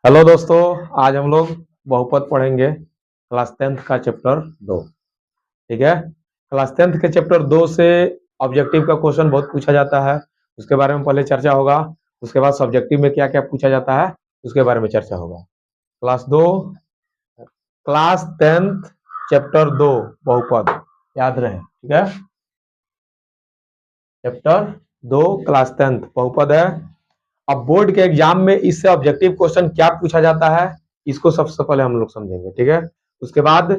Hello दोस्तों, आज हम लोग बहुपद पढ़ेंगे क्लास 10th का चैप्टर 2। ठीक है। क्लास 10th के चैप्टर 2 से ऑब्जेक्टिव का क्वेश्चन बहुत पूछा जाता है, उसके बारे में पहले चर्चा होगा। उसके बाद सब्जेक्टिव में क्या क्या पूछा जाता है उसके बारे में चर्चा होगा। क्लास 10th चैप्टर 2 बहुपद याद रहे। ठीक है। चैप्टर 2 क्लास 10th बहुपद है। अब बोर्ड के एग्जाम में इससे ऑब्जेक्टिव क्वेश्चन क्या पूछा जाता है इसको सबसे पहले हम लोग समझेंगे। ठीक है। उसके बाद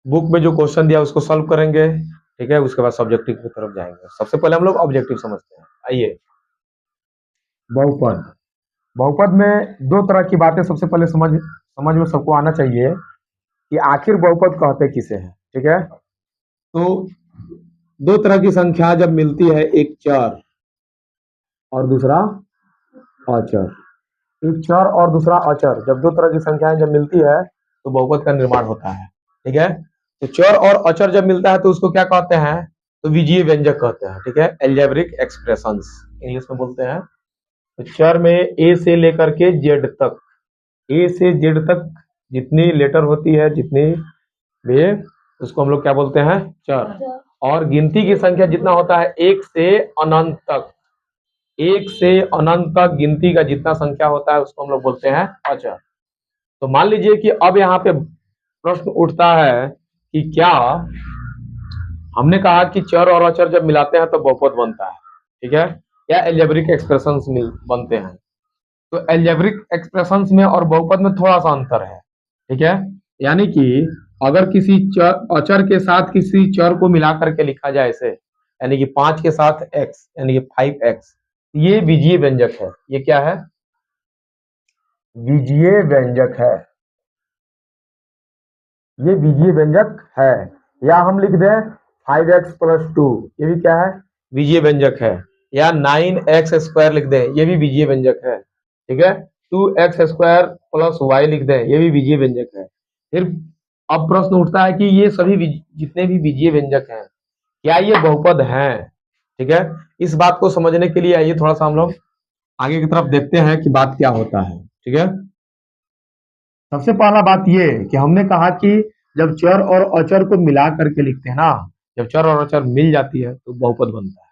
बुक में जो क्वेश्चन दिया उसको सॉल्व करेंगे। ठीक है। उसके बाद सब्जेक्टिव की तरफ जाएंगे। सबसे पहले हम लोग ऑब्जेक्टिव समझते हैं। आइए, बहुपद। बहुपद में दो तरह की बातें सबसे पहले समझ समझ में सबको आना चाहिए कि आखिर बहुपद कहते किसे हैं। ठीक है। तो दो तरह की संख्या जब मिलती है, एक चर और दूसरा अचर। एक चर और दूसरा अचर, जब दो तरह की संख्याएं जब मिलती है तो बहुपद का निर्माण होता है। ठीक है। तो चर और अचर जब मिलता है तो उसको क्या कहते हैं? तो विजीय व्यंजक कहते हैं। ठीक है। एल्जेब्रिक एक्सप्रेशंस इंग्लिश में बोलते हैं। तो चर में ए से लेकर के जेड तक, ए से जेड तक जितनी लेटर होती है, जितनी भी, उसको हम लोग क्या बोलते हैं? चर। और गिनती की संख्या जितना होता है एक से अनंत तक, एक से अनंत तक गिनती का जितना संख्या होता है उसको हम लोग बोलते हैं अचर। तो मान लीजिए कि अब यहाँ पे प्रश्न उठता है कि क्या हमने कहा कि चर और अचर जब मिलाते हैं तो बहुपद बनता है। ठीक है। या एल्जेब्रिक एक्सप्रेशंस बनते हैं। तो एल्जेब्रिक एक्सप्रेशंस में और बहुपद में थोड़ा सा अंतर है। ठीक है। यानी कि अगर किसी अचर के साथ किसी चर को मिला करके लिखा जाए इसे, यानी कि 5 के साथ x यानी कि 5x, ये बीजीय व्यंजक है। ये क्या है? बीजीय व्यंजक है। ये बीजीय व्यंजक है। या हम लिख दें 5x+2, ये भी क्या है? बीजीय व्यंजक है। या 9x² लिख दें, ये भी बीजीय व्यंजक है। ठीक है। 2x² + y लिख दें, ये भी बीजीय व्यंजक है। फिर अब प्रश्न उठता है कि ये सभी जितने भी बीजीय व्यंजक हैं, क्या ये बहुपद हैं? ठीक है। इस बात को समझने के लिए आइए थोड़ा सा हम लोग आगे की तरफ देखते हैं कि बात क्या होता है। ठीक है। सबसे पहला बात ये कि हमने कहा कि जब चर और अचर को मिला करके लिखते हैं ना, जब चर और अचर मिल जाती है तो बहुपद बनता है।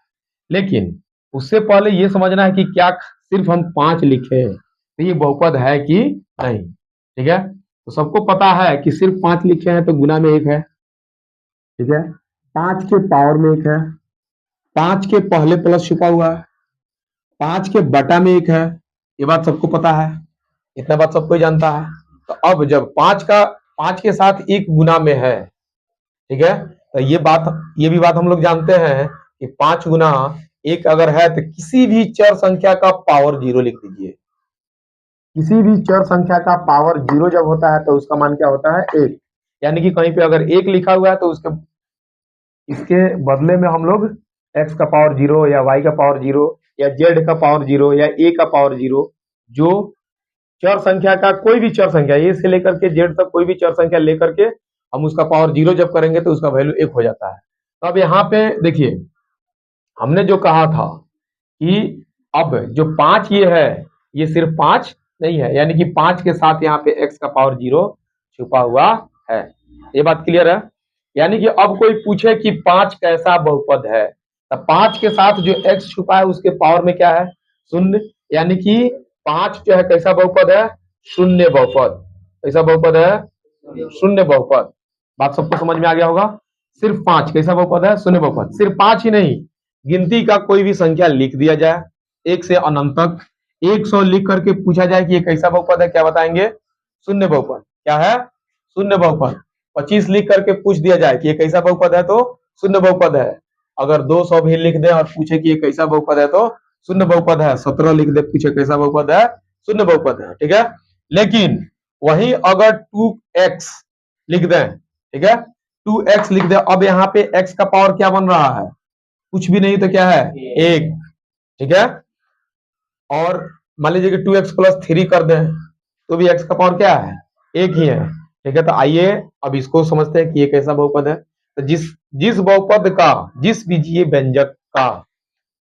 लेकिन उससे पहले ये समझना है कि क्या सिर्फ हम 5 लिखे तो ये बहुपद है कि नहीं। ठीक है। तो सबको पता है कि सिर्फ 5 लिखे हैं तो गुना में 1 है। ठीक है। 5 के पावर में 1 है। 5 के पहले प्लस छुपा हुआ है। 5 के बटा में 1 है। ये बात सबको पता है। इतना बात सबको जानता है। तो अब जब 5 के साथ 1 गुना में है, ठीक है, तो ये भी बात हम लोग जानते हैं कि 5 गुना 1 अगर है तो किसी भी चर संख्या का पावर 0 लिख दीजिए। किसी भी चर संख्या का पावर 0 जब होता है तो उसका मान क्या होता है? 1। यानी कि कहीं पे अगर 1 लिखा हुआ है तो उसके इसके बदले में हम लोग x का पावर 0 या y का पावर 0 या z का पावर 0 या a का पावर 0, जो चर संख्या का कोई भी चर संख्या ए से लेकर के जेड तक कोई भी चर संख्या लेकर के हम उसका पावर 0 जब करेंगे तो उसका वैल्यू 1 हो जाता है। तो अब यहाँ पे देखिए, हमने जो कहा था कि अब जो 5 ये है, ये सिर्फ 5 नहीं है, यानी कि 5 के साथ यहाँ पे x का पावर 0 छुपा हुआ है। ये बात क्लियर है? यानी कि अब कोई पूछे कि 5 कैसा बहुपद है, तो 5 के साथ जो x छुपा है उसके पावर में क्या है? 0। यानी कि 5 जो है कैसा बहुपद है? शून्य बहुपद। कैसा बहुपद है? शून्य बहुपद। बात सबको समझ में आ गया होगा। सिर्फ 5 कैसा बहुपद है? शून्य बहुपद। सिर्फ 5 ही नहीं, गिनती का कोई भी संख्या लिख दिया जाए एक से अनंत तक, 100 लिख करके पूछा जाए कि ये कैसा बहुपद है, क्या बताएंगे? शून्य बहुपद। क्या है? शून्य बहुपद। 25 लिख करके पूछ दिया जाए कि ये कैसा बहुपद है तो शून्य बहुपद है। अगर 200 भी लिख दे और पूछे कि ये कैसा बहुपद है तो शून्य बहुपद है। 17 लिख दे पूछे कैसा बहुपद है, शून्य बहुपद है। ठीक है। लेकिन वही अगर 2x लिख दें, ठीक है, 2x लिख दे, अब यहाँ पे x का पावर क्या बन रहा है? कुछ भी नहीं तो क्या है? 1। ठीक है। और मान लीजिए कि 2x+3 कर दें तो भी x का पावर क्या है? 1 ही है। ठीक है। तो आइए अब इसको समझते हैं कि ये कैसा बहुपद है। तो जिस जिस बहुपद का, जिस बीजीय व्यंजक का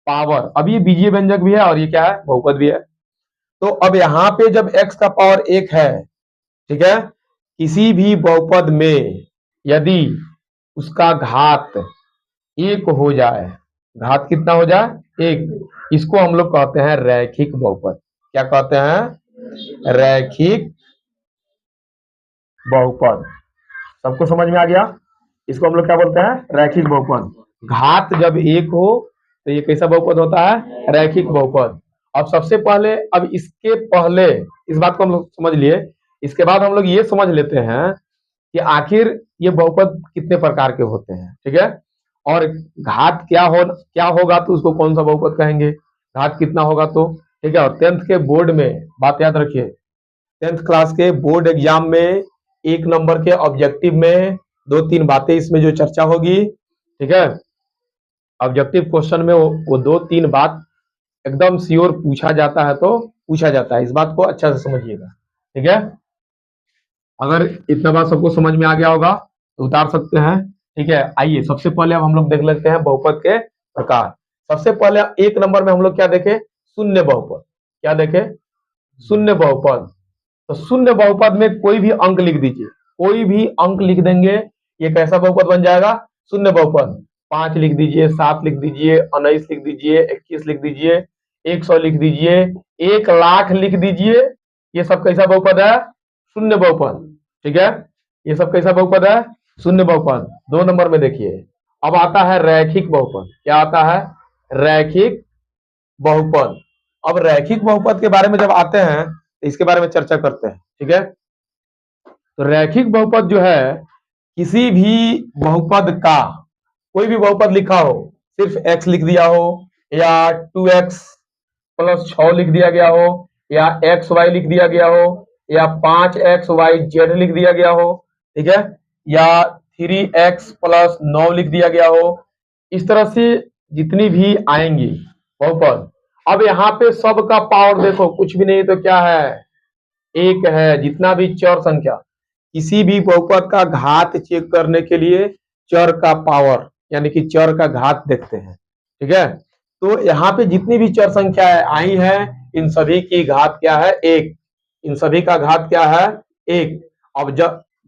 पावर, अब ये बीजीय व्यंजक भी है और ये क्या है? बहुपद भी है। तो अब यहाँ पे जब x का पावर 1 है, ठीक है, किसी भी बहुपद में यदि उसका घात 1 हो जाए, घात कितना हो जाए? 1, इसको हम लोग कहते हैं रैखिक बहुपद। क्या कहते हैं? रैखिक बहुपद। सबको समझ में आ गया? इसको हम लोग क्या बोलते हैं? रैखिक बहुपद। घात जब 1 हो तो ये कैसा बहुपद होता है? रैखिक बहुपद। अब सबसे पहले, अब इसके पहले इस बात को हम लोग समझ लिए, इसके बाद हम लोग ये समझ लेते हैं कि आखिर ये बहुपद कितने प्रकार के होते हैं, ठीक है, और घात क्या होगा तो उसको कौन सा बहुपद कहेंगे, घात कितना होगा तो, ठीक है। और 10th के बोर्ड में बात याद रखिए, 10th क्लास के बोर्ड एग्जाम में 1 नंबर के ऑब्जेक्टिव में 2-3 बातें इसमें जो चर्चा होगी, ठीक है, ऑब्जेक्टिव क्वेश्चन में वो 2-3 बात एकदम श्योर पूछा जाता है, तो पूछा जाता है, इस बात को अच्छा से समझिएगा, ठीक है। अगर इतना बात सबको समझ में आ गया होगा तो उतार सकते हैं, ठीक है। आइए सबसे पहले अब हम लोग देख लेते हैं बहुपद के प्रकार। सबसे पहले 1 नंबर में हम लोग क्या देखे? शून्य बहुपद। क्या देखे? शून्य बहुपद। तो शून्य बहुपद में कोई भी अंक लिख दीजिए, कोई भी अंक लिख देंगे, ये कैसा बहुपद बन जाएगा? शून्य बहुपद। 5 लिख दीजिए, 7 लिख दीजिए, 19 लिख दीजिए, 21 लिख दीजिए, 100 लिख दीजिए, 1,00,000 लिख दीजिए, ये सब कैसा बहुपद है? शून्य बहुपद, ठीक है। ये सब कैसा बहुपद है? शून्य बहुपद। 2 नंबर में देखिए, अब आता है रैखिक बहुपद। क्या आता है? रैखिक बहुपद। अब रैखिक बहुपद के बारे में जब आते हैं तो इसके बारे में चर्चा करते हैं, ठीक है। तो रैखिक बहुपद जो है, किसी भी बहुपद का, कोई भी बहुपद लिखा हो, सिर्फ x लिख दिया हो, या 2x प्लस 6 लिख दिया गया हो, या एक्स वाई लिख दिया गया हो, या 5xyz लिख दिया गया हो, ठीक है, या 3x प्लस 9 लिख दिया गया हो, इस तरह से जितनी भी आएंगी बहुपद। अब यहाँ पे सबका पावर देखो, कुछ भी नहीं तो क्या है? 1 है। जितना भी चर संख्या, किसी भी बहुपद का घात चेक करने के लिए चर का पावर यानी कि चर का घात देखते हैं, ठीक है। तो यहाँ पे जितनी भी चर संख्याएं आई हैं, इन सभी की घात क्या है? 1। इन सभी का घात क्या है? 1। अब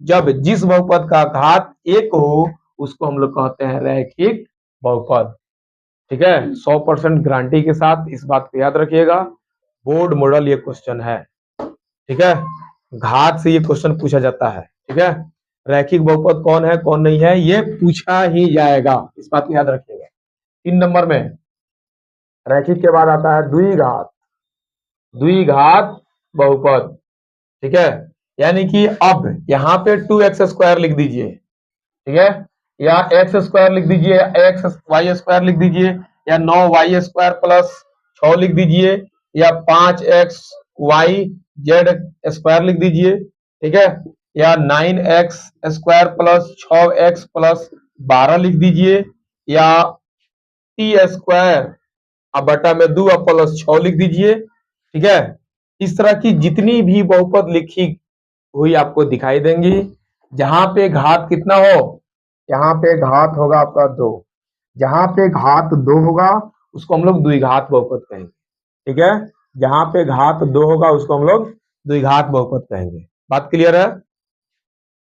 जब जिस बहुपद का घात 1 हो उसको हम लोग कहते हैं रैखिक बहुपद, ठीक है। 100% गारंटी के साथ इस बात को याद रखिएगा, बोर्ड मॉडल ये क्वेश्चन है, ठीक है। घात से ये क्वेश्चन पूछा जाता है, ठीक है। रैखिक बहुपद कौन है कौन नहीं है ये पूछा ही जाएगा, इस बात को याद रखिएगा। 3 नंबर में रैखिक के बाद आता है द्विघात। द्विघात बहुपद, ठीक है। यानी कि अब यहाँ पे 2x² लिख दीजिए, ठीक है, या x² लिख दीजिए, xy² लिख दीजिए, या 9y² प्लस 6 लिख दीजिए, या 5xyz² लिख दीजिए, ठीक है, या 9x² प्लस 6x प्लस 12 लिख दीजिए, या t² अब बटा में 2 प्लस 6 लिख दीजिए, ठीक है। इस तरह की जितनी भी बहुपद लिखी हुई आपको दिखाई देंगी, जहां पे घात कितना हो, यहाँ पे घात होगा आपका 2, जहां पे घात 2 होगा उसको हम लोग द्विघात बहुपद कहेंगे, ठीक है। जहां पे घात 2 होगा उसको हम लोग द्विघात बहुपद कहेंगे। बात क्लियर है?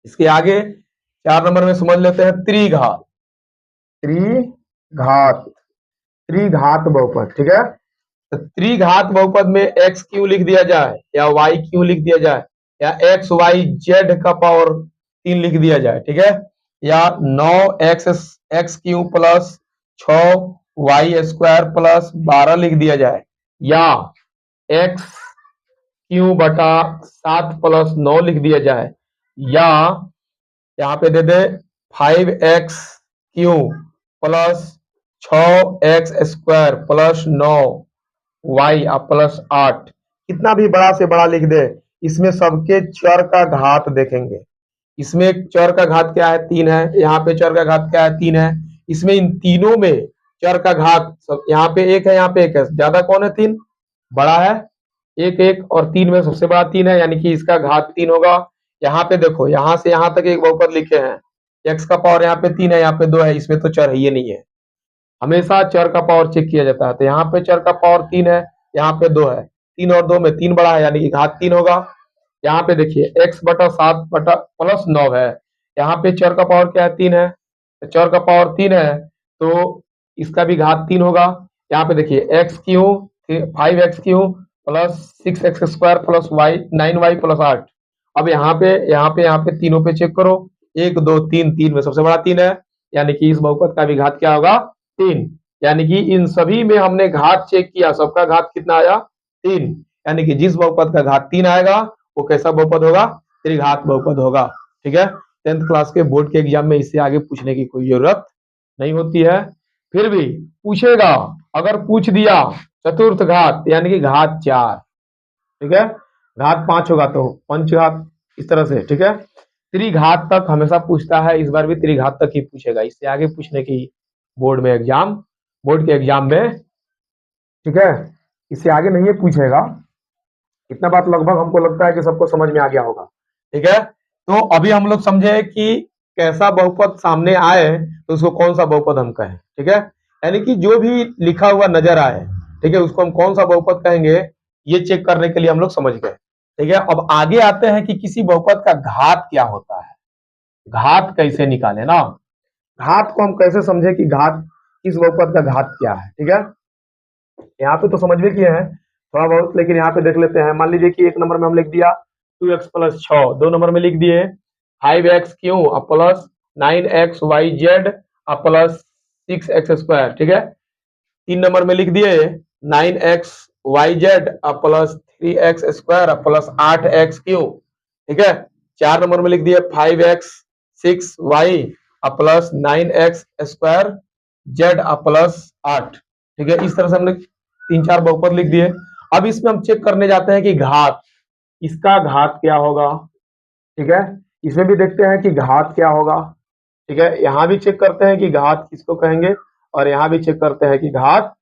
इसके आगे 4 नंबर में समझ लेते हैं त्रिघात। त्रिघात, त्रिघात बहुपद, ठीक है। तो त्रिघात बहुपद में x क्यों लिख दिया जाए, या y क्यों लिख दिया जाए, या x y z का पावर 3 लिख दिया जाए, ठीक है, या 9x Q plus 6y² plus 12 लिख दिया जाए, या x क्यू बटा 7 प्लस 9 लिख दिया जाए, या यहाँ पे दे दे 5x cube plus 6x² plus 9y plus 8, कितना भी बड़ा से बड़ा लिख दे, इसमें सबके चर का घात देखेंगे। इसमें चर का घात क्या है? 3 है। यहाँ पे चर का घात क्या है? 3 है। इसमें इन तीनों में चर का घात सब, यहाँ पे 1 है, यहाँ पे 1 है, ज्यादा कौन है? 3 बड़ा है, 1 1 और 3 में सबसे बड़ा 3 है, यानी कि इसका घात 3 होगा। यहाँ पे देखो, यहाँ से यहाँ तक एक बहुपद लिखे हैं, x का पावर यहाँ पे 3 है, यहाँ पे 2 है, इसमें तो चर ही नहीं है। हमेशा चर का पावर चेक किया जाता है, तो यहाँ पे चर का पावर 3 है, यहाँ पे 2 है, 3 और 2 में 3 बड़ा है, यानी कि घात 3 होगा। यहाँ पे देखिए x बटा 7 बटा प्लस 9 है, यहाँ पे चर का पावर क्या है, 3 है, तो चर का पावर 3 है, तो इसका भी घात 3 होगा। यहाँ पे देखिए x cube 5x cube plus 6x² plus y 9y plus 8। अब यहाँ पे तीनों पे चेक करो, 1 2 3, 3 में सबसे बड़ा 3 है, यानी कि इस बहुपद का भी घात क्या होगा, 3। यानी कि इन सभी में हमने घात चेक किया, सबका घात कितना आया, 3। यानी कि जिस बहुपद का घात 3 आएगा वो कैसा बहुपद होगा, त्रिघात बहुपद होगा। ठीक है, 10th क्लास के बोर्ड के एग्जाम में इससे आगे पूछने की कोई जरूरत नहीं होती है, फिर भी पूछेगा। अगर पूछ दिया चतुर्थ घात यानी कि घात 4, ठीक है, घात 5 होगा तो पंचघात, इस तरह से। ठीक है, त्रिघात तक हमेशा पूछता है, इस बार भी त्रिघात तक ही पूछेगा, इससे आगे पूछने की बोर्ड के एग्जाम में, ठीक है, इससे आगे नहीं पूछेगा। इतना बात लगभग हमको लगता है कि सबको समझ में आ गया होगा। ठीक है, तो अभी हम लोग समझे कि कैसा बहुपद सामने आए तो उसको कौन सा बहुपद हम कहें। ठीक है, यानी कि जो भी लिखा हुआ नजर आए, ठीक है, उसको हम कौन सा बहुपद कहेंगे, ये चेक करने के लिए हम लोग समझ गए। ठीक है, अब आगे आते हैं कि किसी बहुपद का घात क्या होता है, घात कैसे निकाले ना, घात को हम कैसे समझे कि घात, किस बहुपद का घात क्या है। ठीक है, यहाँ पे तो समझ में किए हैं थोड़ा बहुत, लेकिन यहाँ पे देख लेते हैं। मान लीजिए कि 1 नंबर में हम लिख दिया 2x प्लस 6, 2 नंबर में लिख दिए 5x cube plus 9xyz plus 6x²। ठीक है, 3 नंबर में लिख दिए 9xyz plus 3x² plus 8x Q. ठीक है, 4 नंबर में लिख दिए 5x 6y plus 9x² z plus 8। ठीक है, इस तरह से हमने 3 4 बहुपद लिख दिए। अब इसमें हम चेक करने जाते हैं कि घात, इसका घात क्या होगा। ठीक है, इसमें भी देखते हैं कि घात क्या होगा। ठीक है, यहाँ भी चेक करते हैं कि घात किसको कहेंगे, और यहाँ भी चेक करते हैं कि घात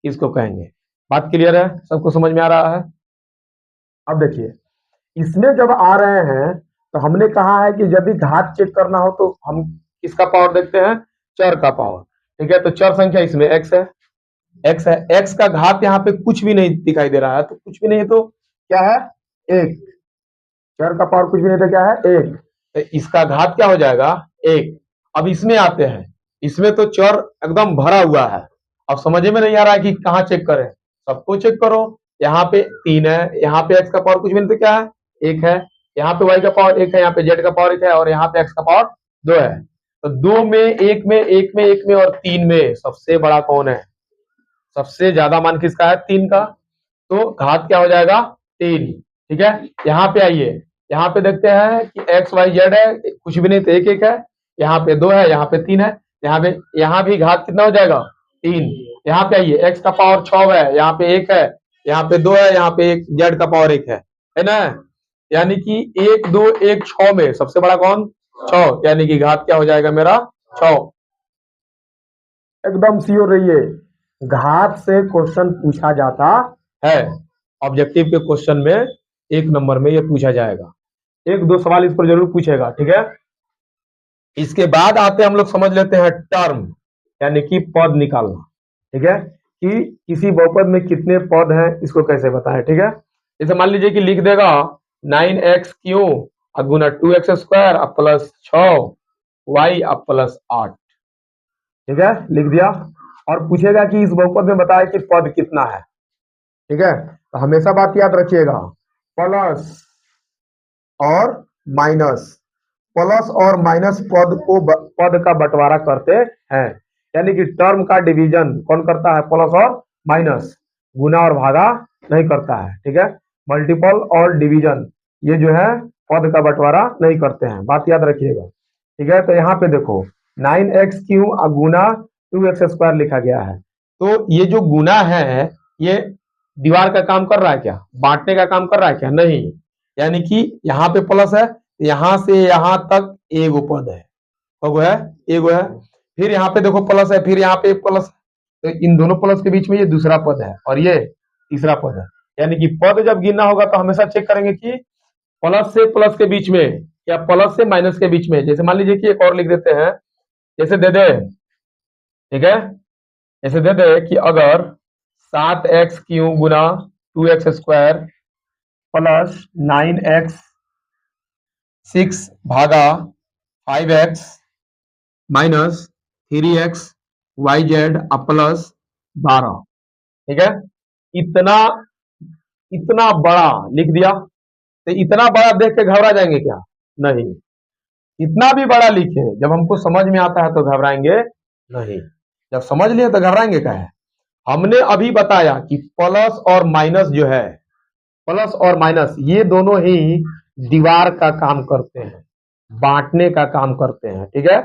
किसको कहेंगे। बात क्लियर है, सबको समझ में आ रहा है। अब देखिए, इसमें जब आ रहे हैं तो हमने कहा है कि जब भी घात चेक करना हो तो हम किसका पावर देखते हैं, चर का पावर। ठीक है, तो चर संख्या इसमें x है, x का घात यहाँ पे कुछ भी नहीं दिखाई दे रहा है, तो कुछ भी नहीं है तो क्या है, 1। चर का पावर कुछ भी नहीं था, क्या है, 1, तो इसका घात क्या हो जाएगा, 1। अब इसमें आते हैं, इसमें तो चर एकदम भरा हुआ है, अब समझ में नहीं आ रहा है कि कहाँ चेक करें, सबको चेक करो। यहाँ पे 3 है, यहाँ पे x का पावर कुछ भी नहीं तो क्या है, 1 है, यहाँ पे y का पावर 1 है, यहाँ पे z का पावर 1 है, और यहाँ पे x का पावर 2 है। तो 2 में 1 में 1 में 1 में और 3 में सबसे बड़ा कौन है, सबसे ज्यादा मान किसका है, 3 का, तो घात क्या हो जाएगा, 3। ठीक है, यहाँ पे आइए, यहाँ पे देखते हैं कि एक्स वाई जेड है, कुछ भी नहीं तो 1 1 है, यहाँ पे 2 है, यहाँ पे 3 है, यहाँ भी घात कितना हो जाएगा, 3। यहाँ पे आइए, एक्स का पावर 6 है, यहाँ पे 1 है, यहाँ पे 2 है, यहाँ पे 1, जेड का पावर 1 है ना, यानी कि 1 2 1 6 में सबसे बड़ा कौन, 6, यानी कि घात क्या हो जाएगा मेरा, 6। एकदम श्योर रहिए, घात से क्वेश्चन पूछा जाता है, ऑब्जेक्टिव के क्वेश्चन में 1 नंबर में ये पूछा जाएगा, 1 2 सवाल इस पर जरूर पूछेगा। ठीक है, इसके बाद आते हम लोग समझ लेते हैं टर्म, यानी कि पद निकालना। ठीक है, कि किसी बहुपद में कितने पद हैं, इसको कैसे बताएं। ठीक है, जैसे मान लीजिए कि लिख देगा 9x गुना 2x² प्लस 6y प्लस 8। ठीक है, लिख दिया, और पूछेगा कि इस बहुपद में बताए कि पद कितना है। ठीक है, तो हमेशा बात याद रखिएगा, प्लस और माइनस, प्लस और माइनस पद का बंटवारा करते हैं, यानी कि टर्म का डिवीजन कौन करता है, प्लस और माइनस, गुना और भागा नहीं करता है। ठीक है, मल्टीपल और डिवीजन ये जो है पद का बंटवारा नहीं करते हैं, बात याद रखिएगा। ठीक है, तो यहाँ पे देखो 9x³ गुना 2x² लिखा गया है, तो ये जो गुना है ये दीवार का काम कर रहा है क्या, बांटने का काम कर रहा है क्या, नहीं, यानी कि यहाँ पे प्लस है, यहां से यहां तक एगो पद है, एगो है, फिर यहाँ पे देखो प्लस है, फिर यहाँ पे प्लस, तो इन दोनों प्लस के बीच में ये दूसरा पद है और ये तीसरा पद है, यानी कि पद जब गिनना होगा तो हमेशा चेक करेंगे कि प्लस से प्लस के बीच में या प्लस से माइनस के बीच में। जैसे मान लीजिए कि एक और लिख देते हैं, जैसे दे दे, ठीक है, ऐसे दे दे कि अगर 7x³ गुना 2x² प्लस 9x 6 भागा 5x minus 3x YZ plus 12। ठीक है, इतना इतना बड़ा लिख दिया। तो इतना बड़ा देख के घबरा जाएंगे क्या? नहीं, इतना भी बड़ा लिखे जब हमको समझ में आता है तो घबराएंगे नहीं, जब समझ लिए तो घबराएंगे क्या है? हमने अभी बताया कि प्लस और माइनस जो है, प्लस और माइनस ये दोनों ही दीवार का काम करते हैं, बांटने का काम करते हैं। ठीक है,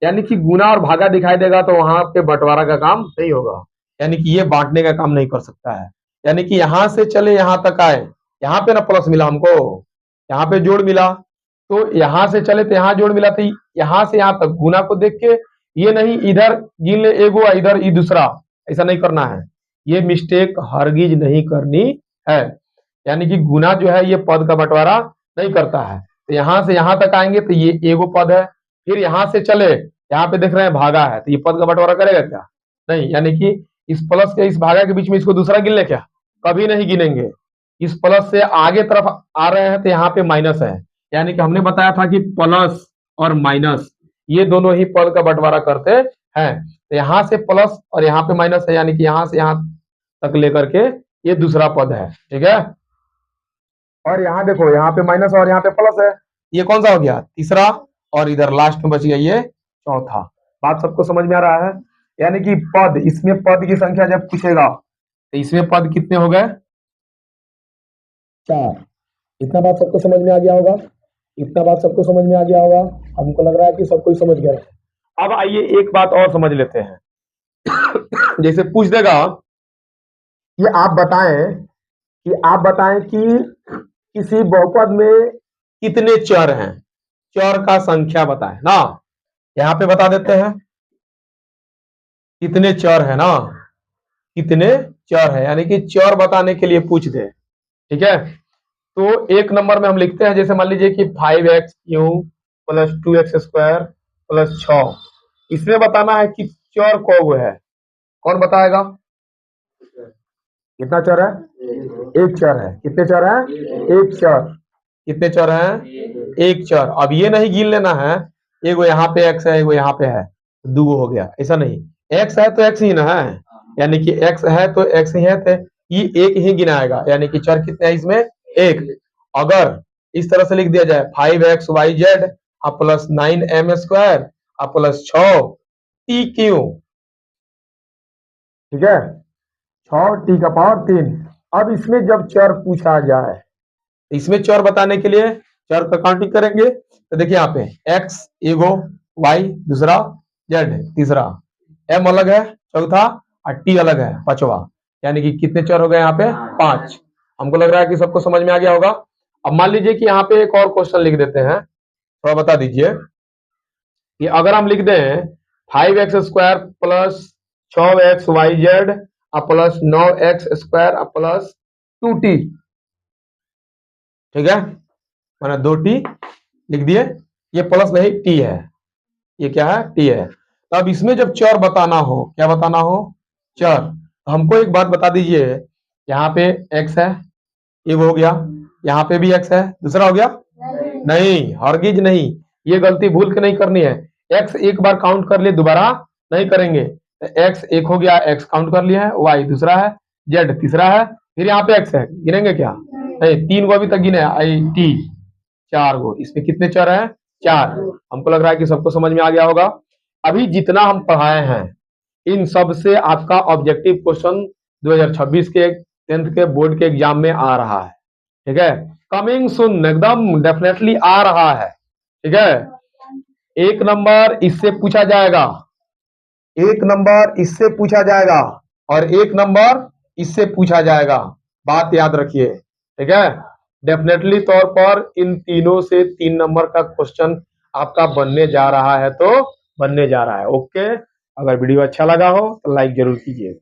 यानी कि गुना और भागा दिखाई देगा तो वहां पे बंटवारा का काम नहीं होगा, यानी कि ये बांटने का काम नहीं कर सकता है। यानी कि यहां से चले यहां तक आए, यहाँ पे ना प्लस मिला हमको, यहाँ पे जोड़ मिला, तो यहां से चले तो यहाँ जोड़ मिला, तो यहां से यहां तक गुना को देख के ये नहीं इधर गिन ले एगो इधर ई दूसरा, ऐसा नहीं करना है, ये मिस्टेक हरगिज नहीं करनी है। यानी कि गुना जो है ये पद का बंटवारा नहीं करता है। तो यहां से यहां तक आएंगे तो ये एगो पद है, फिर यहां से चले यहाँ पे देख रहे हैं भागा है, तो ये पद का बंटवारा करेगा क्या? नहीं, यानी कि इस प्लस के इस भागा के बीच में इसको दूसरा गिन ले क्या? कभी नहीं गिनेंगे। इस प्लस से आगे तरफ आ रहे हैं तो यहाँ पे माइनस है, यानी कि हमने बताया था कि प्लस और माइनस ये दोनों ही पद का बंटवारा करते हैं। तो यहाँ से प्लस और यहाँ पे माइनस है, यानी कि यहाँ से यहाँ तक लेकर के ये दूसरा पद है। ठीक है, और यहाँ देखो यहाँ पे माइनस और यहाँ पे प्लस है, ये कौन सा हो गया? तीसरा, और इधर लास्ट में बच गया ये चौथा। बात सबको समझ में आ रहा है? यानी कि पद, इसमें पद की संख्या जब पूछेगा तो इसमें पद कितने हो गए? 4। इतना बात सबको समझ में आ गया होगा? इतना बात सबको समझ में आ गया होगा? हमको लग रहा है कि सबको ही समझ गया। अब आइए एक बात और समझ लेते हैं। जैसे पूछ देगा कि आप बताएं कि किसी बहुपद में कितने चर हैं, चर का संख्या बताएं ना। यहाँ पे बता देते हैं कितने चर है ना, कितने चर है, यानी कि चर बताने के लिए पूछ दे। ठीक है, तो एक नंबर में हम लिखते हैं, जैसे मान लीजिए कि 5x³ प्लस 2x² प्लस 6, इसमें बताना है कि चर कौन है, कौन बताएगा? कितना चर है? एक चर है। कितने चर है? एक चर। कितने चर है? एक चर। अब ये नहीं गिन लेना है एगो यहाँ पे x है एगो यहाँ पे है, दूगो हो गया, ऐसा नहीं। x है तो x ही ना है, यानी कि x है तो x ही है, तो ये एक ही गिनाएगा, यानी कि चर कितने हैं इसमें? एक। अगर इस तरह से लिख दिया जाए 5xyz plus 9m² plus 6t3, ठीक है, 6t⁻3। अब इसमें जब चर पूछा जाए, इसमें चर बताने के लिए चर का काउंटिंग करेंगे, तो देखिए यहाँ पे x एगो, y दूसरा, z तीसरा, m अलग है चौथा, और t अलग है पांचवा, यानी कि कितने चर हो गए यहाँ पे? 5। हमको लग रहा है कि सबको समझ में आ गया होगा। अब मान लीजिए कि यहाँ पे एक और क्वेश्चन लिख देते हैं, थोड़ा बता दीजिए कि अगर हम लिख दें 5x² plus 6xyz plus 9x² plus 2t, ठीक है, मैंने 2t लिख दिए, ये प्लस नहीं t है, ये क्या है? t है। तो अब इसमें जब चर बताना हो, क्या बताना हो? चर। तो हमको एक बात बता दीजिए, यहाँ पे x है, ये हो गया, यहाँ पे भी x है, दूसरा हो गया? नहीं, हरगिज नहीं, ये गलती भूल के नहीं करनी है। x एक बार काउंट कर लिए, दोबारा नहीं करेंगे। तो x एक हो गया, x काउंट कर लिया है, y दूसरा है, z तीसरा है, फिर यहाँ पे x है, गिनेंगे क्या? नहीं, 3 को अभी तक गिने, t 4 गो, इसमें कितने चर है? 4। हमको लग रहा है कि सबको समझ में आ गया होगा। अभी जितना हम पढ़ाए हैं इन सब से आपका ऑब्जेक्टिव क्वेश्चन 2026 के 10th के बोर्ड के एग्जाम में आ रहा है। ठीक है, कमिंग सुन, एकदम डेफिनेटली आ रहा है। ठीक है, एक नंबर इससे पूछा जाएगा, एक नंबर इससे पूछा जाएगा, और एक नंबर इससे पूछा जाएगा, बात याद रखिए। ठीक है, डेफिनेटली तौर पर इन तीनों से 3 नंबर का क्वेश्चन आपका बनने जा रहा है, तो बनने जा रहा है। ओके, अगर वीडियो अच्छा लगा हो तो लाइक जरूर कीजिए।